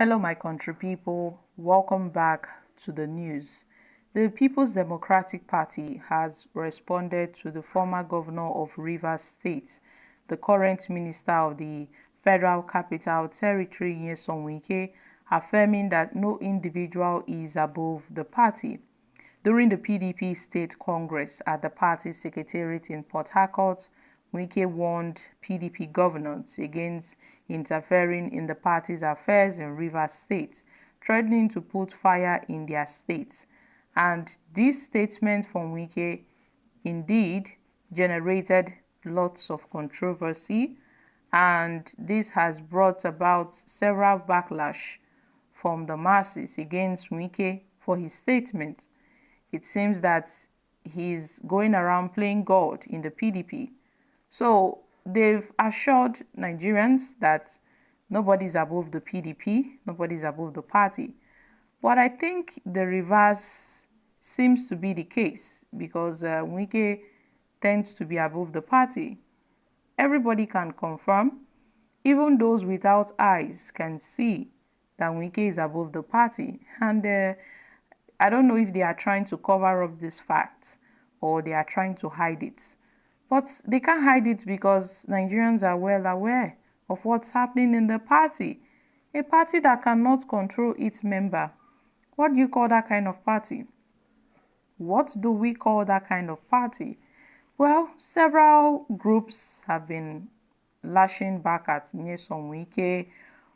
Hello, my country people. Welcome back to the news. The People's Democratic Party has responded to the former governor of Rivers State, the current minister of the Federal Capital Territory, Nyesom Wike, affirming that no individual is above the party. During the PDP State Congress at the party's secretariat in Port Harcourt, Wike warned PDP governors against interfering in the party's affairs in Rivers State, threatening to put fire in their state. And this statement from Wike indeed generated lots of controversy, and this has brought about several backlash from the masses against Wike for his statement. It seems that he's going around playing God in the PDP. So they've assured Nigerians that nobody's above the PDP, nobody's above the party. But I think the reverse seems to be the case because Wike tends to be above the party. Everybody can confirm, even those without eyes can see that Wike is above the party. And I don't know if they are trying to cover up this fact or they are trying to hide it. But they can't hide it because Nigerians are well aware of what's happening in the party. A party that cannot control its member. What do you call that kind of party? What do we call that kind of party? Well, several groups have been lashing back at Nyesom Wike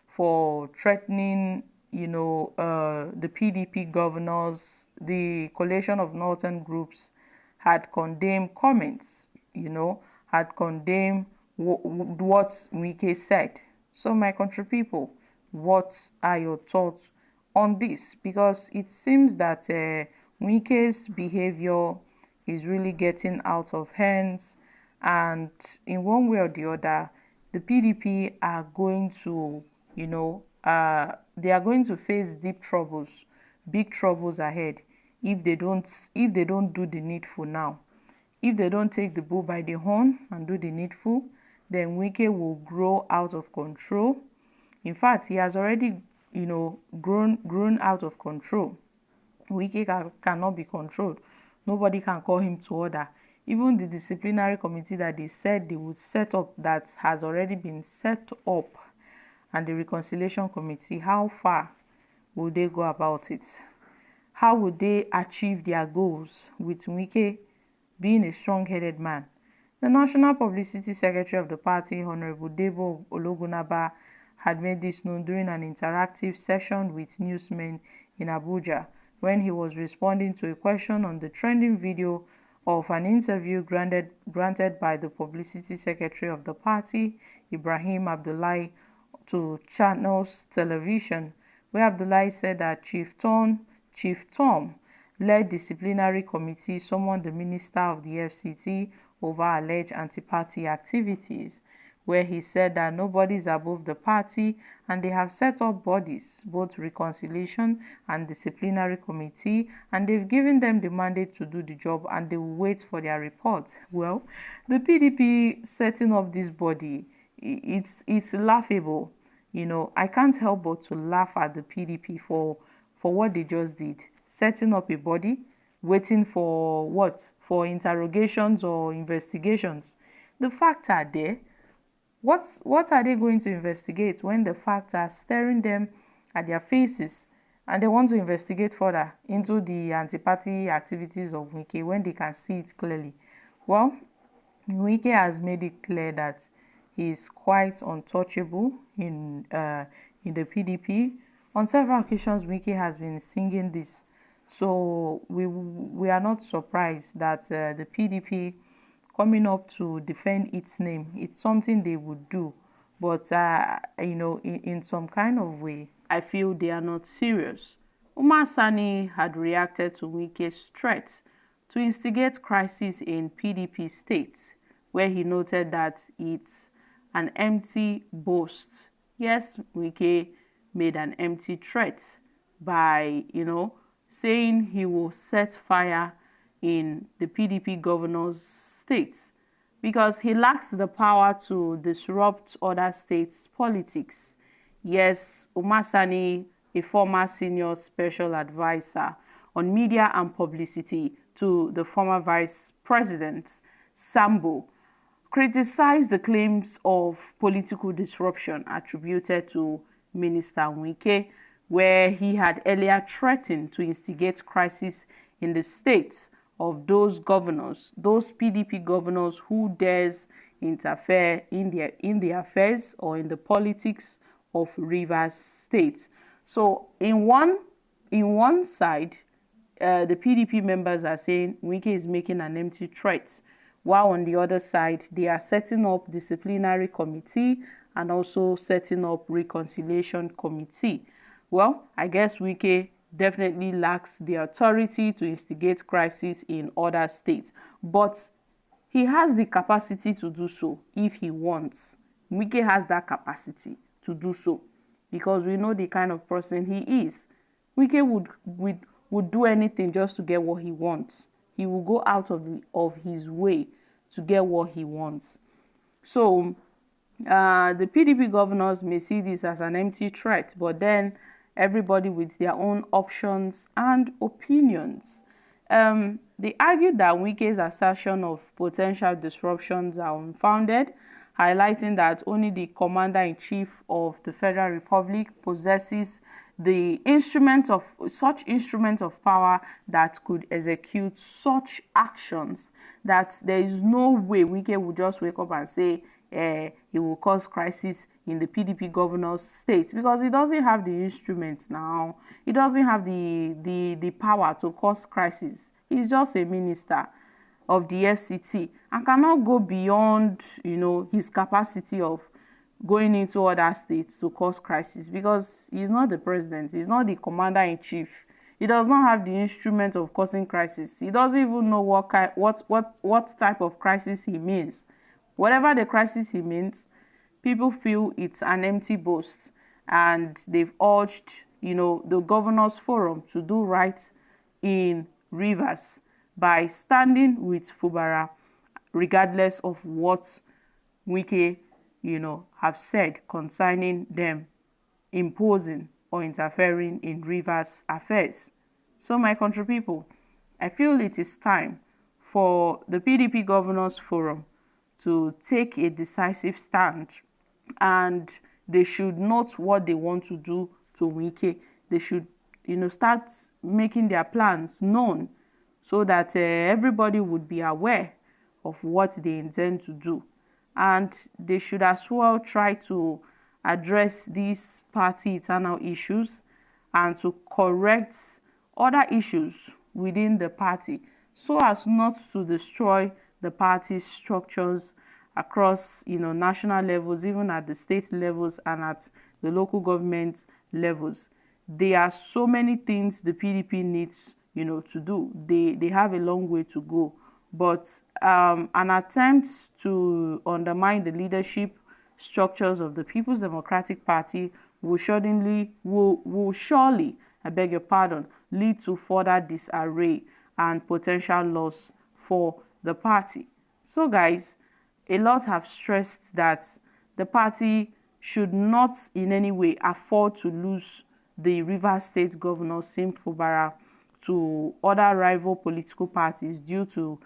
for threatening, the PDP governors. The coalition of northern groups had condemned comments, had condemned what Wike said. So my country people, what are your thoughts on this? Because it seems that Wike's behavior is really getting out of hands, and in one way or the other, the PDP are going to, they are going to face deep troubles, big troubles ahead if they don't do the needful now. If they don't take the bull by the horn and do the needful, then Wike will grow out of control. In fact, he has already, grown out of control. Wike cannot be controlled. Nobody can call him to order. Even the disciplinary committee that they said they would set up, that has already been set up, and the reconciliation committee, how far will they go about it? How would they achieve their goals with Wike being a strong-headed man? The National Publicity Secretary of the party, Honorable Debo Ologunaba, had made this known during an interactive session with newsmen in Abuja when he was responding to a question on the trending video of an interview granted by the Publicity Secretary of the party, Ibrahim Abdullahi, to Channels Television, where Abdullahi said that Chief Tom led disciplinary committee summoned the minister of the FCT over alleged anti-party activities, where he said that nobody is above the party and they have set up bodies, both reconciliation and disciplinary committee, and they've given them the mandate to do the job and they will wait for their report. Well, the PDP setting up this body, it's laughable. I can't help but to laugh at the PDP for what they just did. Setting up a body, waiting for what? For interrogations or investigations. The facts are there. What are they going to investigate when the facts are staring them at their faces and they want to investigate further into the anti-party activities of Wike when they can see it clearly? Well, Wike has made it clear that he is quite untouchable in the PDP. On several occasions, Wike has been singing this. So we are not surprised that the PDP coming up to defend its name. It's something they would do, but in some kind of way, I feel they are not serious. Umar Sani had reacted to Wike's threat to instigate crisis in PDP states, where he noted that it's an empty boast. Yes, Wike made an empty threat by, saying he will set fire in the PDP governor's states because he lacks the power to disrupt other states' politics. Yes, Umasani, a former senior special advisor on media and publicity to the former vice president, Sambo, criticized the claims of political disruption attributed to Minister Wike, where he had earlier threatened to instigate crisis in the states of those governors, those PDP governors who dares interfere in the affairs or in the politics of Rivers State. So in one side, the PDP members are saying Wike is making an empty threat, while on the other side, they are setting up disciplinary committee and also setting up reconciliation committee. Well, I guess Wike definitely lacks the authority to instigate crisis in other states, but he has the capacity to do so if he wants. Wike has that capacity to do so because we know the kind of person he is. Wike would do anything just to get what he wants. He will go out of his way to get what he wants. So the PDP governors may see this as an empty threat, but then everybody with their own options and opinions. They argued that Wike's assertion of potential disruptions are unfounded, highlighting that only the Commander-in-Chief of the Federal Republic possesses the such instruments of power that could execute such actions, that there is no way Wike would just wake up and say he will cause crisis in the PDP governor's state, because he doesn't have the instruments now. He doesn't have the power to cause crisis. He's just a minister of the FCT and cannot go beyond, his capacity of going into other states to cause crisis, because he's not the president. He's not the commander-in-chief. He does not have the instrument of causing crisis. He doesn't even know what type of crisis he means. Whatever the crisis he means, people feel it's an empty boast, and they've urged, the governors forum to do right in Rivers by standing with Fubara, regardless of what Wike, have said concerning them imposing or interfering in Rivers affairs. So my country people, I feel it is time for the PDP Governors Forum to take a decisive stand, and they should note what they want to do to Wike. They should, start making their plans known so that everybody would be aware of what they intend to do. And they should as well try to address these party internal issues and to correct other issues within the party so as not to destroy the party's structures across, national levels, even at the state levels and at the local government levels. There are so many things the PDP needs, to do. They have a long way to go. But an attempt to undermine the leadership structures of the People's Democratic Party will surely, I beg your pardon, lead to further disarray and potential loss for the party. So guys, a lot have stressed that the party should not in any way afford to lose the Rivers State Governor Sim Fubara to other rival political parties due to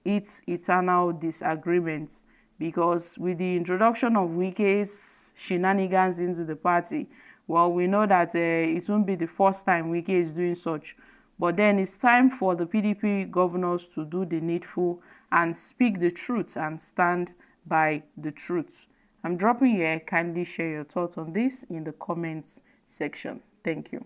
its eternal disagreements, because with the introduction of Wike's shenanigans into the party, well, we know that it won't be the first time Wike is doing such. But then it's time for the PDP governors to do the needful and speak the truth and stand by the truth. I'm dropping here. Kindly share your thoughts on this in the comments section. Thank you.